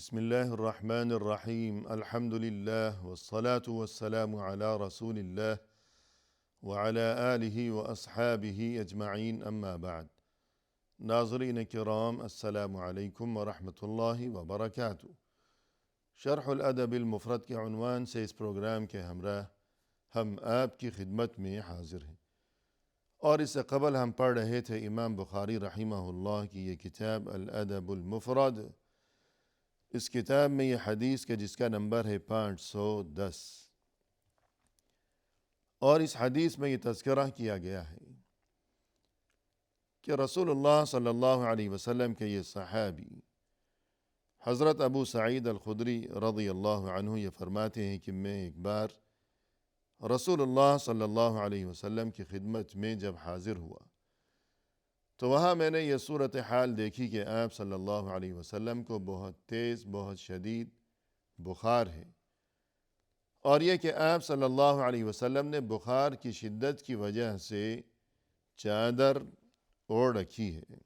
بسم الله الرحمن الرحیم الحمد للہ والصلاة والسلام علی رسول اللہ وعلى آلہ واصحابہ اجمعین اما بعد۔ ناظرین کرام، السلام علیکم ورحمۃ اللہ وبرکاتہ۔ شرح الادب المفرد کے عنوان سے اس پروگرام کے ہمراہ ہم آپ کی خدمت میں حاضر ہیں، اور اس سے قبل ہم پڑھ رہے تھے امام بخاری رحمہ اللہ کی یہ کتاب الادب المفرد۔ اس کتاب میں یہ حدیث کے جس کا نمبر ہے 510، اور اس حدیث میں یہ تذکرہ کیا گیا ہے کہ رسول اللہ صلی اللہ علیہ وسلم کے یہ صحابی حضرت ابو سعید الخدری رضی اللہ عنہ یہ فرماتے ہیں کہ میں ایک بار رسول اللہ صلی اللہ علیہ وسلم کی خدمت میں جب حاضر ہوا تو وہاں میں نے یہ صورتحال دیکھی کہ آپ صلی اللہ علیہ وسلم کو بہت تیز، بہت شدید بخار ہے، اور یہ کہ آپ صلی اللہ علیہ وسلم نے بخار کی شدت کی وجہ سے چادر اوڑھ رکھی ہے۔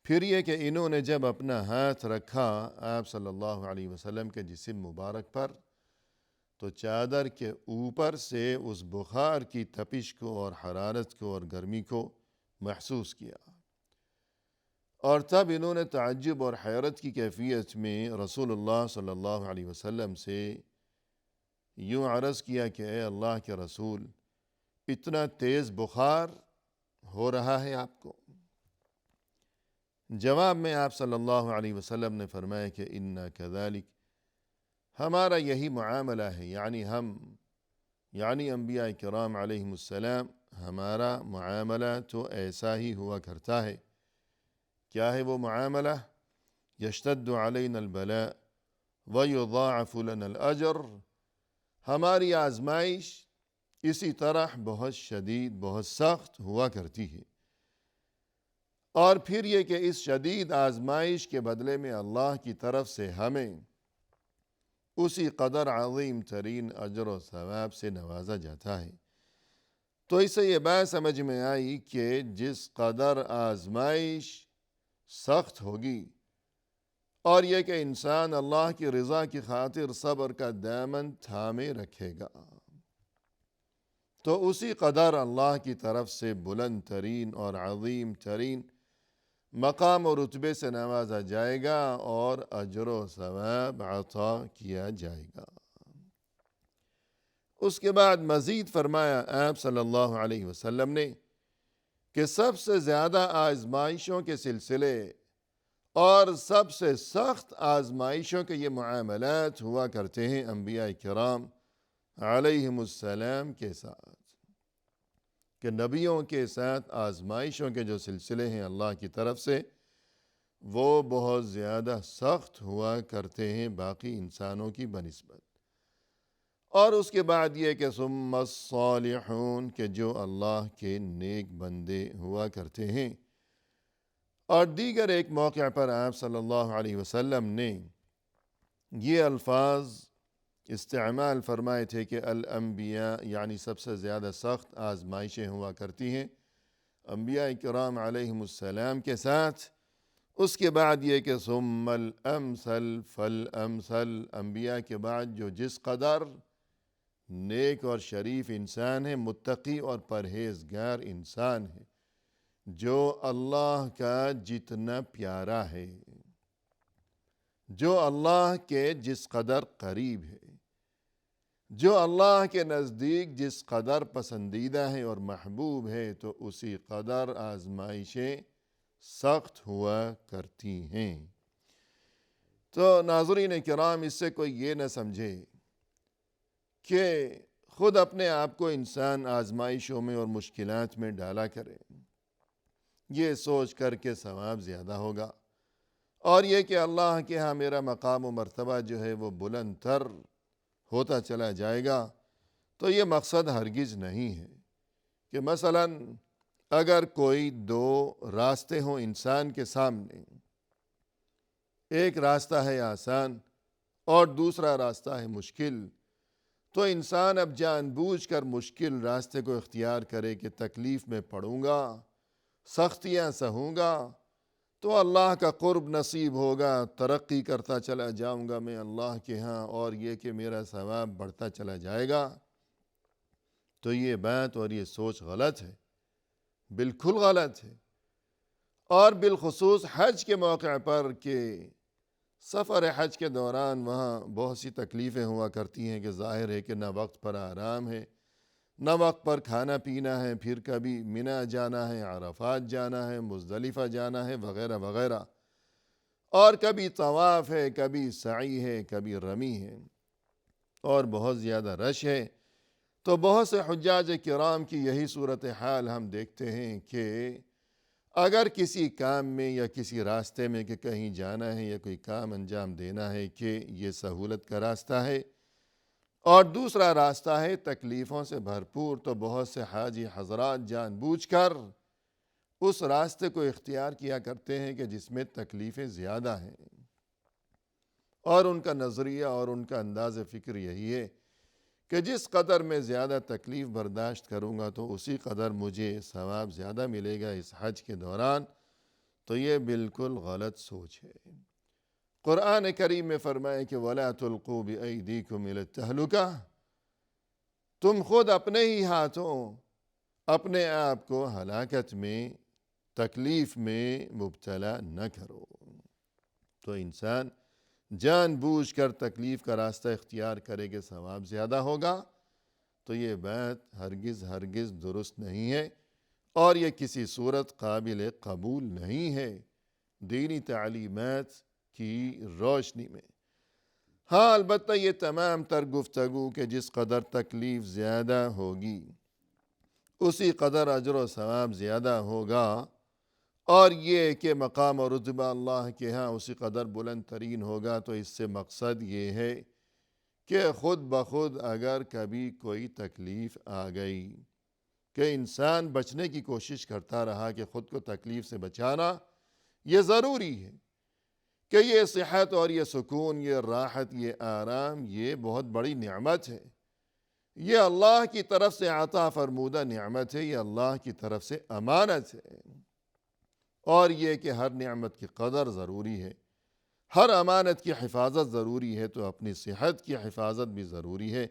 پھر یہ کہ انہوں نے جب اپنا ہاتھ رکھا آپ صلی اللہ علیہ وسلم کے جسم مبارک پر تو چادر کے اوپر سے اس بخار کی تپش کو اور حرارت کو اور گرمی کو محسوس کیا، اور تب انہوں نے تعجب اور حیرت کی کیفیت میں رسول اللہ صلی اللہ علیہ وسلم سے یوں عرض کیا کہ اے اللہ کے رسول، اتنا تیز بخار ہو رہا ہے آپ کو؟ جواب میں آپ صلی اللہ علیہ وسلم نے فرمایا کہ انا کذالک، ہمارا یہی معاملہ ہے، یعنی انبیاء کرام علیہم السلام، ہمارا معاملہ تو ایسا ہی ہوا کرتا ہے۔ کیا ہے وہ معاملہ؟ یشتد علینا البلاء ویضاعف لنا الاجر، ہماری آزمائش اسی طرح بہت شدید، بہت سخت ہوا کرتی ہے، اور پھر یہ کہ اس شدید آزمائش کے بدلے میں اللہ کی طرف سے ہمیں اسی قدر عظیم ترین اجر و ثواب سے نوازا جاتا ہے۔ تو اس سے یہ بات سمجھ میں آئی کہ جس قدر آزمائش سخت ہوگی اور یہ کہ انسان اللہ کی رضا کی خاطر صبر کا دامن تھامے رکھے گا تو اسی قدر اللہ کی طرف سے بلند ترین اور عظیم ترین مقام و رتبے سے نوازا جائے گا اور اجر و ثواب عطا کیا جائے گا۔ اس کے بعد مزید فرمایا آپ صلی اللہ علیہ وسلم نے کہ سب سے زیادہ آزمائشوں کے سلسلے اور سب سے سخت آزمائشوں کے یہ معاملات ہوا کرتے ہیں انبیاء کرام علیہم السلام کے ساتھ، کہ نبیوں کے ساتھ آزمائشوں کے جو سلسلے ہیں اللہ کی طرف سے وہ بہت زیادہ سخت ہوا کرتے ہیں باقی انسانوں کی بنسبت۔ اور اس کے بعد یہ کہ ثم الصالحون، کہ جو اللہ کے نیک بندے ہوا کرتے ہیں، اور دیگر ایک موقع پر آپ صلی اللہ علیہ وسلم نے یہ الفاظ استعمال فرمائے تھے کہ الانبیاء، یعنی سب سے زیادہ سخت آزمائشیں ہوا کرتی ہیں انبیاء کرام علیہم السلام کے ساتھ۔ اس کے بعد یہ کہ ثم الامثل فالامثل، انبیاء کے بعد جو جس قدر نیک اور شریف انسان ہے، متقی اور پرہیزگار انسان ہے، جو اللہ کا جتنا پیارا ہے، جو اللہ کے جس قدر قریب ہے، جو اللہ کے نزدیک جس قدر پسندیدہ ہے اور محبوب ہے، تو اسی قدر آزمائشیں سخت ہوا کرتی ہیں۔ تو ناظرین کرام، اس سے کوئی یہ نہ سمجھے کہ خود اپنے آپ کو انسان آزمائشوں میں اور مشکلات میں ڈالا کرے، یہ سوچ کر کے ثواب زیادہ ہوگا، اور یہ کہ اللہ کے ہاں میرا مقام و مرتبہ جو ہے وہ بلند تر ہوتا چلا جائے گا، تو یہ مقصد ہرگز نہیں ہے۔ کہ مثلا اگر کوئی دو راستے ہوں انسان کے سامنے، ایک راستہ ہے آسان اور دوسرا راستہ ہے مشکل، تو انسان اب جان بوجھ کر مشکل راستے کو اختیار کرے کہ تکلیف میں پڑوں گا، سختیاں سہوں گا، تو اللہ کا قرب نصیب ہوگا، ترقی کرتا چلا جاؤں گا میں اللہ کے ہاں، اور یہ کہ میرا ثواب بڑھتا چلا جائے گا، تو یہ بات اور یہ سوچ غلط ہے، بالکل غلط ہے۔ اور بالخصوص حج کے موقع پر کہ سفر حج کے دوران وہاں بہت سی تکلیفیں ہوا کرتی ہیں کہ ظاہر ہے کہ نہ وقت پر آرام ہے، نہ وقت پر کھانا پینا ہے، پھر کبھی منی جانا ہے، عرفات جانا ہے، مزدلفہ جانا ہے، وغیرہ وغیرہ، اور کبھی طواف ہے، کبھی سعی ہے، کبھی رمی ہے، اور بہت زیادہ رش ہے۔ تو بہت سے حجاج کرام کی یہی صورتحال ہم دیکھتے ہیں کہ اگر کسی کام میں یا کسی راستے میں کہ کہیں جانا ہے یا کوئی کام انجام دینا ہے کہ یہ سہولت کا راستہ ہے، اور دوسرا راستہ ہے تکلیفوں سے بھرپور، تو بہت سے حاجی حضرات جان بوجھ کر اس راستے کو اختیار کیا کرتے ہیں کہ جس میں تکلیفیں زیادہ ہیں، اور ان کا نظریہ اور ان کا انداز فکر یہی ہے کہ جس قدر میں زیادہ تکلیف برداشت کروں گا تو اسی قدر مجھے ثواب زیادہ ملے گا اس حج کے دوران۔ تو یہ بالکل غلط سوچ ہے۔ قرآن کریم میں فرمائے کہ وَلَا تُلْقُوا بِأَيْدِيكُمْ إِلَى التَّهْلُكَةِ، تم خود اپنے ہی ہاتھوں اپنے آپ کو ہلاکت میں، تکلیف میں مبتلا نہ کرو۔ تو انسان جان بوجھ کر تکلیف کا راستہ اختیار کرے کہ ثواب زیادہ ہوگا، تو یہ بات ہرگز ہرگز درست نہیں ہے، اور یہ کسی صورت قابل قبول نہیں ہے دینی تعلیمات کی روشنی میں۔ ہاں البتہ یہ تمام تر گفتگو کہ جس قدر تکلیف زیادہ ہوگی اسی قدر اجر و ثواب زیادہ ہوگا، اور یہ کہ مقام و رتبہ اللہ کے ہاں اسی قدر بلند ترین ہوگا، تو اس سے مقصد یہ ہے کہ خود بخود اگر کبھی کوئی تکلیف آ گئی کہ انسان بچنے کی کوشش کرتا رہا کہ خود کو تکلیف سے بچانا یہ ضروری ہے، کہ یہ صحت اور یہ سکون، یہ راحت، یہ آرام، یہ بہت بڑی نعمت ہے، یہ اللہ کی طرف سے عطا فرمودہ نعمت ہے، یہ اللہ کی طرف سے امانت ہے، اور یہ کہ ہر نعمت کی قدر ضروری ہے، ہر امانت کی حفاظت ضروری ہے، تو اپنی صحت کی حفاظت بھی ضروری ہے،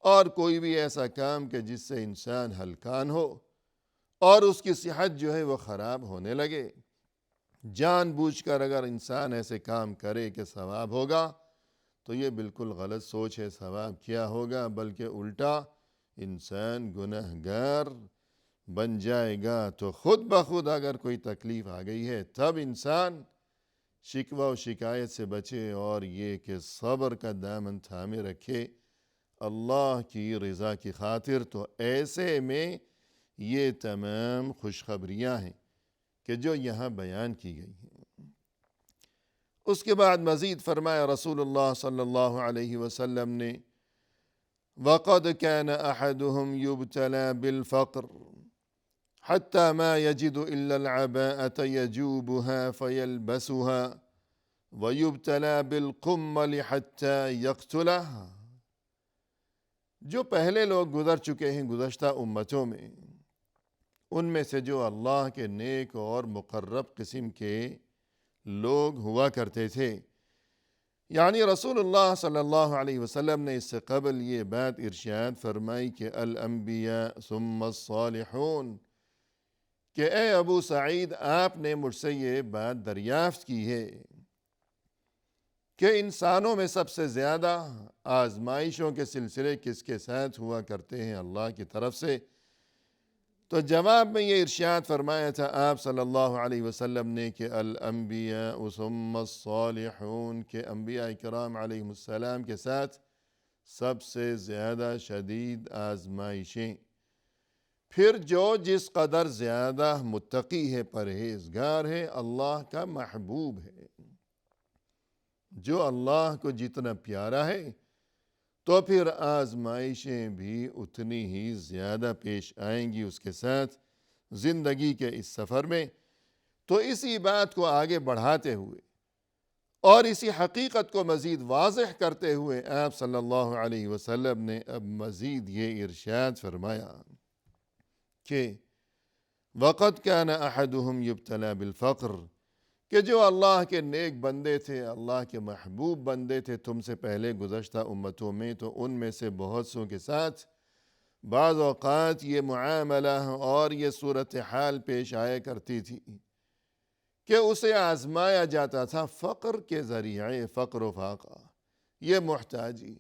اور کوئی بھی ایسا کام کہ جس سے انسان ہلکان ہو اور اس کی صحت جو ہے وہ خراب ہونے لگے، جان بوجھ کر اگر انسان ایسے کام کرے کہ ثواب ہوگا، تو یہ بالکل غلط سوچ ہے۔ ثواب کیا ہوگا، بلکہ الٹا انسان گنہگار بن جائے گا۔ تو خود بخود اگر کوئی تکلیف آ گئی ہے تب انسان شکوہ و شکایت سے بچے، اور یہ کہ صبر کا دامن تھامے رکھے اللہ کی رضا کی خاطر۔ تو ایسے میں یہ تمام خوشخبریاں ہیں کہ جو یہاں بیان کی گئی ہیں۔ اس کے بعد مزید فرمایا رسول اللہ صلی اللہ علیہ وسلم نے، وَقَدْ كَانَ أَحَدُهُمْ يُبْتَلَى بِالْفَقْرِ حَتَّى مَا يَجِدُ إِلَّا الْعَبَاءَةَ يَجُوبُهَا فَيَلْبَسُهَا وَيُبْتَلَى بِالْقُمَّلِ حَتَّى يَقْتُلَهَا۔ جو پہلے لوگ گزر چکے ہیں گزشتہ امتوں میں، ان میں سے جو اللہ کے نیک اور مقرب قسم کے لوگ ہوا کرتے تھے، یعنی رسول اللہ صلی اللہ علیہ وسلم نے اس سے قبل یہ بات ارشاد فرمائی کہ الانبیاء ثم الصالحون، کہ اے ابو سعید آپ نے مجھ سے یہ بات دریافت کی ہے کہ انسانوں میں سب سے زیادہ آزمائشوں کے سلسلے کس کے ساتھ ہوا کرتے ہیں؟ اللہ کی طرف سے۔ تو جواب میں یہ ارشاد فرمایا تھا آپ صلی اللہ علیہ وسلم نے کہ الانبیاء ثم الصالحون، کہ انبیاء کرام علیہ السلام کے ساتھ سب سے زیادہ شدید آزمائشیں، پھر جو جس قدر زیادہ متقی ہے، پرہیزگار ہے، اللہ کا محبوب ہے، جو اللہ کو جتنا پیارا ہے تو پھر آزمائشیں بھی اتنی ہی زیادہ پیش آئیں گی اس کے ساتھ زندگی کے اس سفر میں۔ تو اسی بات کو آگے بڑھاتے ہوئے اور اسی حقیقت کو مزید واضح کرتے ہوئے آپ صلی اللہ علیہ وسلم نے اب مزید یہ ارشاد فرمایا کہ وَقَدْ كَانَ أَحَدُهُمْ يُبْتَلَى بِالْفَقْرِ، کہ جو اللہ کے نیک بندے تھے، اللہ کے محبوب بندے تھے تم سے پہلے گزشتہ امتوں میں، تو ان میں سے بہت سوں کے ساتھ بعض اوقات یہ معاملہ اور یہ صورتحال پیش آیا کرتی تھی کہ اسے آزمایا جاتا تھا فقر کے ذریعے، فقر و فاقہ، یہ محتاجی،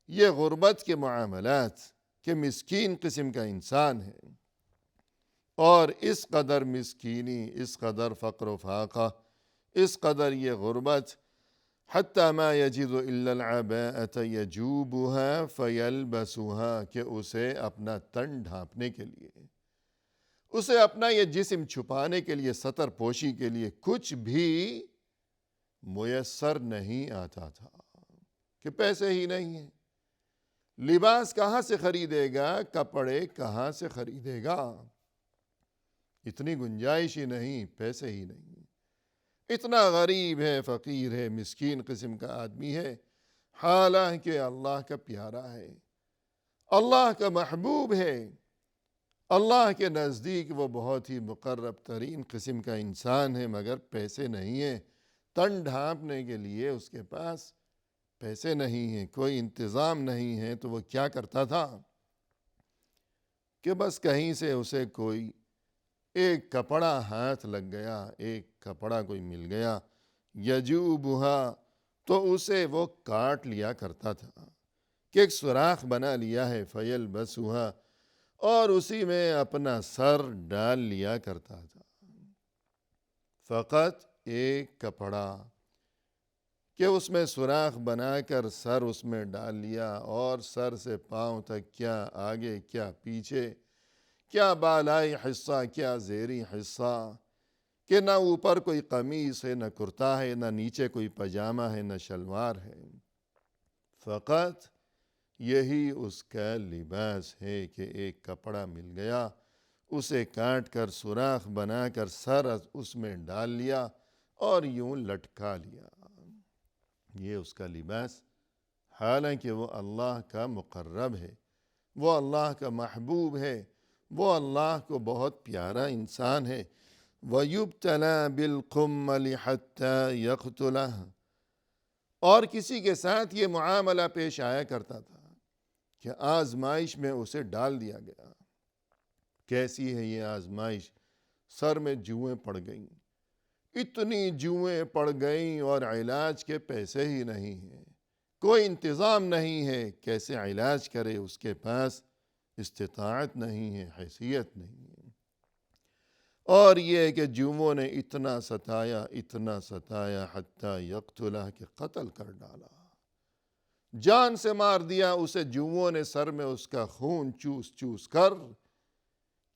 یہ غربت کے معاملات، کہ مسکین قسم کا انسان ہے، اور اس قدر مسکینی، اس قدر فقر و فاقہ، اس قدر یہ غربت، حتی ما یجد الا العباءة یجوبها فیلبسها، کہ اسے اپنا تن ڈھانپنے کے لیے، اسے اپنا یہ جسم چھپانے کے لیے، ستر پوشی کے لیے کچھ بھی میسر نہیں آتا تھا، کہ پیسے ہی نہیں ہیں، لباس کہاں سے خریدے گا، کپڑے کہاں سے خریدے گا، اتنی گنجائش ہی نہیں، پیسے ہی نہیں، اتنا غریب ہے، فقیر ہے، مسکین قسم کا آدمی ہے، حالانکہ اللہ کا پیارا ہے، اللہ کا محبوب ہے، اللہ کے نزدیک وہ بہت ہی مقرب ترین قسم کا انسان ہے، مگر پیسے نہیں ہیں، تن ڈھانپنے کے لیے اس کے پاس پیسے نہیں ہیں، کوئی انتظام نہیں ہے، تو وہ کیا کرتا تھا کہ بس کہیں سے اسے کوئی ایک کپڑا ہاتھ لگ گیا، ایک کپڑا کوئی مل گیا، یجوبها، تو اسے وہ کاٹ لیا کرتا تھا، کہ ایک سوراخ بنا لیا ہے، فیلبسها، اور اسی میں اپنا سر ڈال لیا کرتا تھا، فقط ایک کپڑا، کہ اس میں سوراخ بنا کر سر اس میں ڈال لیا، اور سر سے پاؤں تک، کیا آگے کیا پیچھے، کیا بالائی حصہ کیا زیری حصہ، کہ نہ اوپر کوئی قمیص ہے، نہ کرتا ہے، نہ نیچے کوئی پاجامہ ہے، نہ شلوار ہے، فقط یہی اس کا لباس ہے کہ ایک کپڑا مل گیا، اسے کاٹ کر سوراخ بنا کر سر اس میں ڈال لیا اور یوں لٹکا لیا، یہ اس کا لباس، حالانکہ وہ اللہ کا مقرب ہے، وہ اللہ کا محبوب ہے، وہ اللہ کو بہت پیارا انسان ہے، وَيُبْتَلَى بِالْقُمَّلِ حَتَّى يَقْتُلَهُ، اور کسی کے ساتھ یہ معاملہ پیش آیا کرتا تھا کہ آزمائش میں اسے ڈال دیا گیا، کیسی ہے یہ آزمائش، سر میں جوئیں پڑ گئیں، اتنی جوئیں پڑ گئیں، اور علاج کے پیسے ہی نہیں ہیں، کوئی انتظام نہیں ہے، کیسے علاج کرے، اس کے پاس استطاعت نہیں ہے، حیثیت نہیں ہے، اور یہ کہ جوؤں نے اتنا ستایا، اتنا ستایا، حتیٰ یقتلہ، کہ قتل کر ڈالا، جان سے مار دیا اسے، جوؤں نے سر میں اس کا خون چوس چوس کر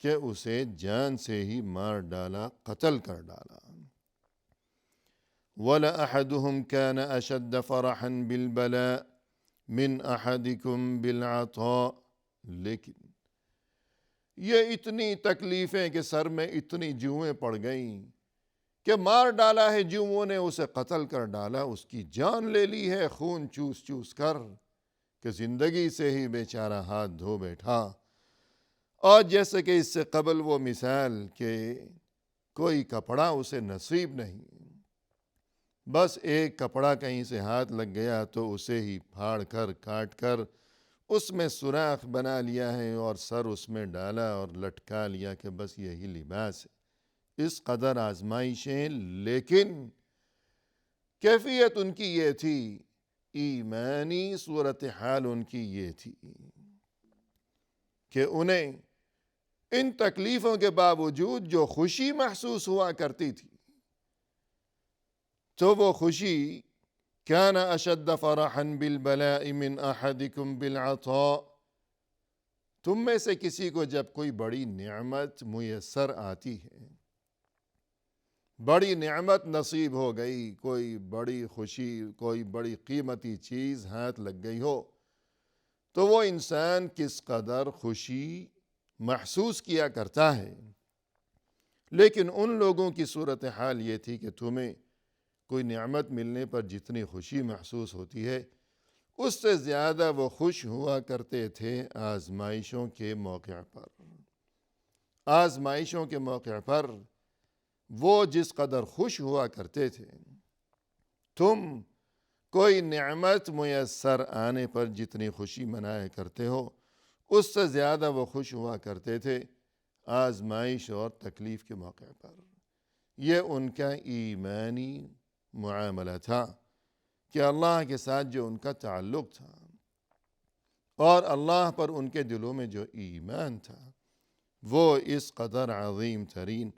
کہ اسے جان سے ہی مار ڈالا، قتل کر ڈالا۔ وَلَأَحَدُهُمْ كَانَ أَشَدَّ فَرَحًا بِالْبَلَاءِ مِنْ أَحَدِكُمْ بِالْعَطَاءِ، لیکن یہ اتنی تکلیفیں کہ سر میں اتنی جوئیں پڑ گئیں کہ مار ڈالا ہے جوؤں نے، اسے قتل کر ڈالا، اس کی جان لے لی ہے خون چوس چوس کر، کہ زندگی سے ہی بیچارہ ہاتھ دھو بیٹھا۔ اور جیسے کہ اس سے قبل وہ مثال کہ کوئی کپڑا اسے نصیب نہیں، بس ایک کپڑا کہیں سے ہاتھ لگ گیا تو اسے ہی پھاڑ کر کاٹ کر اس میں سوراخ بنا لیا ہے، اور سر اس میں ڈالا اور لٹکا لیا کہ بس یہی لباس ہے، اس قدر آزمائشیں، لیکن کیفیت ان کی یہ تھی، ایمانی صورتحال ان کی یہ تھی کہ انہیں ان تکلیفوں کے باوجود جو خوشی محسوس ہوا کرتی تھی، تو وہ خوشی كان اشد فرحا بالبلاء من احدكم بالعطاء، تم میں سے کسی کو جب کوئی بڑی نعمت میسر آتی ہے، بڑی نعمت نصیب ہو گئی، کوئی بڑی خوشی، کوئی بڑی قیمتی چیز ہاتھ لگ گئی ہو، تو وہ انسان کس قدر خوشی محسوس کیا کرتا ہے، لیکن ان لوگوں کی صورتحال یہ تھی کہ تمہیں کوئی نعمت ملنے پر جتنی خوشی محسوس ہوتی ہے، اس سے زیادہ وہ خوش ہوا کرتے تھے آزمائشوں کے موقع پر، آزمائشوں کے موقع پر، وہ جس قدر خوش ہوا کرتے تھے، تم کوئی نعمت میسر آنے پر جتنی خوشی منایا کرتے ہو اس سے زیادہ وہ خوش ہوا کرتے تھے آزمائش اور تکلیف کے موقع پر۔ یہ ان کا ایمانی معاملہ تھا کہ اللہ کے ساتھ جو ان کا تعلق تھا اور اللہ پر ان کے دلوں میں جو ایمان تھا وہ اس قدر عظیم ترین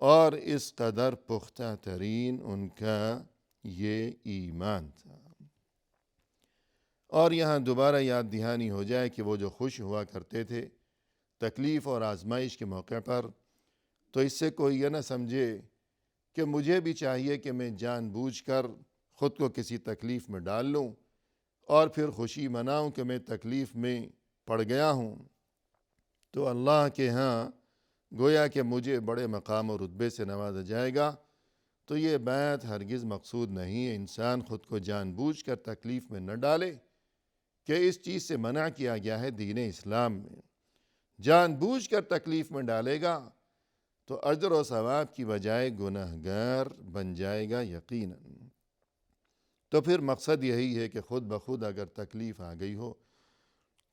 اور اس قدر پختہ ترین ان کا یہ ایمان تھا۔ اور یہاں دوبارہ یاد دہانی ہو جائے کہ وہ جو خوش ہوا کرتے تھے تکلیف اور آزمائش کے موقع پر، تو اس سے کوئی یہ نہ سمجھے کہ مجھے بھی چاہیے کہ میں جان بوجھ کر خود کو کسی تکلیف میں ڈال لوں اور پھر خوشی مناؤں کہ میں تکلیف میں پڑ گیا ہوں تو اللہ کے ہاں گویا کہ مجھے بڑے مقام و رتبے سے نوازا جائے گا۔ تو یہ بات ہرگز مقصود نہیں ہے۔ انسان خود کو جان بوجھ کر تکلیف میں نہ ڈالے کہ اس چیز سے منع کیا گیا ہے دین اسلام میں۔ جان بوجھ کر تکلیف میں ڈالے گا تو اجر و ثواب کی بجائے گنہگار بن جائے گا یقیناً۔ تو پھر مقصد یہی ہے کہ خود بخود اگر تکلیف آ گئی ہو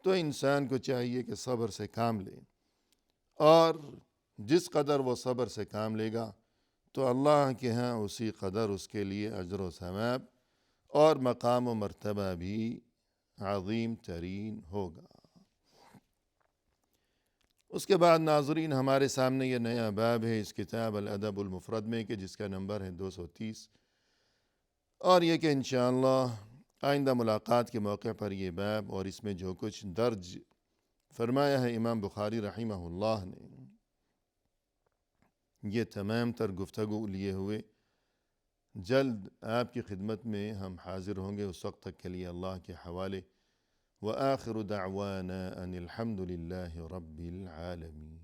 تو انسان کو چاہیے کہ صبر سے کام لے، اور جس قدر وہ صبر سے کام لے گا تو اللہ کے ہاں اسی قدر اس کے لیے اجر و ثواب اور مقام و مرتبہ بھی عظیم ترین ہوگا۔ اس کے بعد ناظرین ہمارے سامنے یہ نیا باب ہے اس کتاب الادب المفرد میں کہ جس کا نمبر ہے 230، اور یہ کہ انشاءاللہ آئندہ ملاقات کے موقع پر یہ باب اور اس میں جو کچھ درج فرمایا ہے امام بخاری رحمہ اللہ نے، یہ تمام تر گفتگو لیے ہوئے جلد آپ کی خدمت میں ہم حاضر ہوں گے۔ اس وقت تک کے لیے اللہ کے حوالے، وآخر دعوانا ان الحمد للہ رب العالمین۔